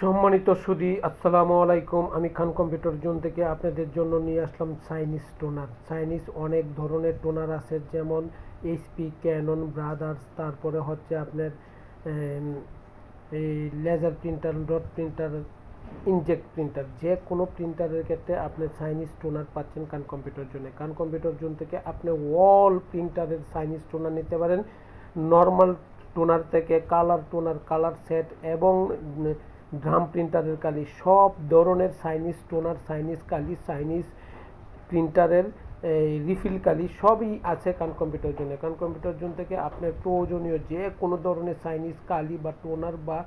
সম্মানিত সুধী, আসসালামু আলাইকুম। আমি খান কম্পিউটার জোন থেকে আপনাদের জন্য নিয়ে আসলাম চাইনিজ টোনার। চাইনিজ অনেক ধরনের টোনার আছে, যেমন এইচপি, ক্যানন, ব্রাদার্স, তারপরে হচ্ছে আপনার এই laser printer, dot printer, inkjet printer, যে কোনো প্রিন্টারের ক্ষেত্রে আপনি চাইনিজ টোনার পাচ্ছেন খান কম্পিউটার জোনে। খান কম্পিউটার জোন থেকে আপনি ওয়াল প্রিন্টারের চাইনিজ টোনার নিতে পারেন, নর্মাল টোনার থেকে কালার টোনার, কালার সেট এবং ড্রাম প্রিন্টারের কালি, সব ধরনের চাইনিজ টোনার, চাইনিজ কালি, চাইনিজ প্রিন্টারের রিফিল কালি সবই আছে খান কম্পিউটার জোনে। খান কম্পিউটার জোন থেকে আপনার প্রয়োজনীয় যে কোনো ধরনের চাইনিজ কালি বা টোনার বা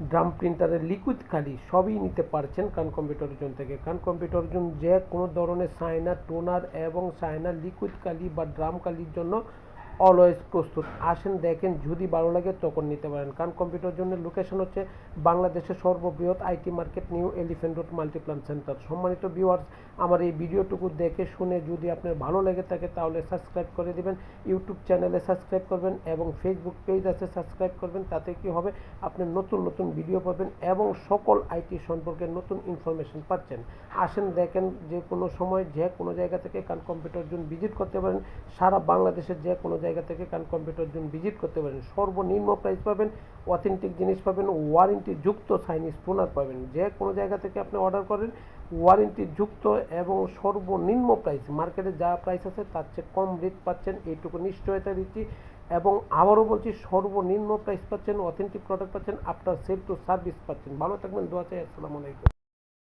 ড্রাম প্রিন্টারের লিকুইড কালি সবই নিতে পারছেন খান কম্পিউটার জোন থেকে। খান কম্পিউটার জোন যে কোনো ধরনের চায়না টোনার এবং চায়না লিকুইড কালি বা ড্রাম কালির জন্য অলওয়েজ প্রস্তুত। আসেন দেখেন, যদি ভালো লাগে তখন নিতে পারেন। কারণ কম্পিউটার জন্য লোকেশন হচ্ছে বাংলাদেশের সর্ববৃহৎ IT market, new elephant road, Multiplan centre. সম্মানিত ভিউয়ার্স, আমার এই ভিডিওটুকু দেখে শুনে যদি আপনার ভালো লেগে থাকে তাহলে সাবস্ক্রাইব করে দিবেন, ইউটিউব চ্যানেলে সাবস্ক্রাইব করবেন এবং ফেসবুক পেজ আছে সাবস্ক্রাইব করবেন। তাতে কি হবে, আপনি নতুন নতুন ভিডিও পাবেন এবং সকল আইটি সম্পর্কে নতুন ইনফরমেশন পাচ্ছেন। আসেন দেখেন, যে কোনো সময় যে কোনো জায়গা থেকে খান কম্পিউটার জোন ভিজিট করতে পারেন। সারা বাংলাদেশের যে কোনো জায়গা থেকে খান কম্পিউটার জোন ভিজিট করতে পারেন। সর্বনিম্ন প্রাইস পাবেন, অথেন্টিক জিনিস পাবেন, ওয়ারেন্টি যুক্ত চাইনিজ টোনার পাবেন। যে কোনো জায়গা থেকে আপনি অর্ডার করেন, ওয়ারেন্টি যুক্ত এবং সর্বনিম্ন প্রাইস, মার্কেটে যা প্রাইস আছে তার চেয়ে কম রেট পাচ্ছেন, এইটুকু নিশ্চয়তা দিচ্ছি। এবং আবারও বলছি, সর্বনিম্ন প্রাইস পাচ্ছেন, অথেন্টিক প্রোডাক্ট পাচ্ছেন, আফটার সেল টু সার্ভিস পাচ্ছেন। ভালো থাকবেন, দোয়া চাই। আসসালামু আলাইকুম।